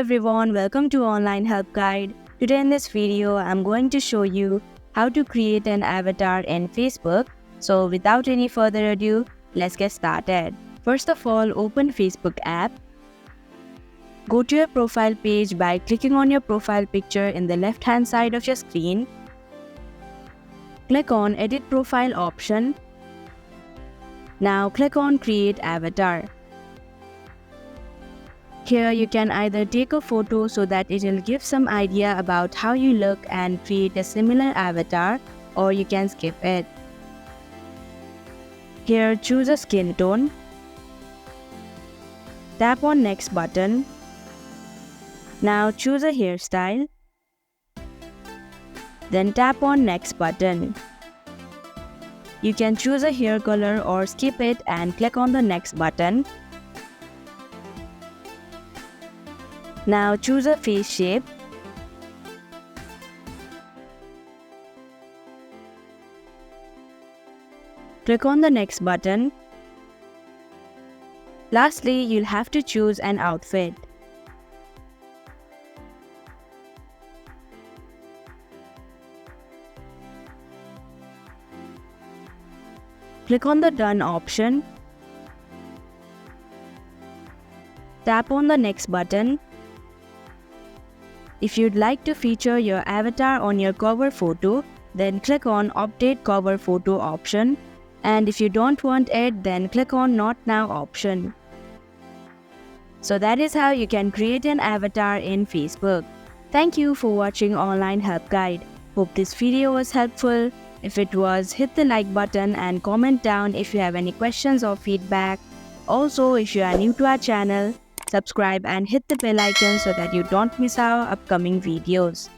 everyone, welcome to Online Help Guide. Today in this video, I'm going to show you how to create an avatar in Facebook. So without any further ado, let's get started. First of all, open Facebook app. Go to your profile page by clicking on your profile picture in the left hand side of your screen. Click on Edit Profile option. Now click on Create Avatar. Here you can either take a photo so that it will give some idea about how you look and create a similar avatar, or you can skip it. Here choose a skin tone. Tap on Next button. Now choose a hairstyle. Then tap on Next button. You can choose a hair color or skip it and click on the Next button. Now choose a face shape. Click on the Next button. Lastly, you'll have to choose an outfit. Click on the Done option. Tap on the Next button. If you'd like to feature your avatar on your cover photo, then click on Update Cover Photo option. And if you don't want it, then click on Not Now option. So that is how you can create an avatar in Facebook. Thank you for watching Online Help Guide. Hope this video was helpful. If it was, hit the like button and comment down if you have any questions or feedback. Also, if you are new to our channel, subscribe and hit the bell icon so that you don't miss our upcoming videos.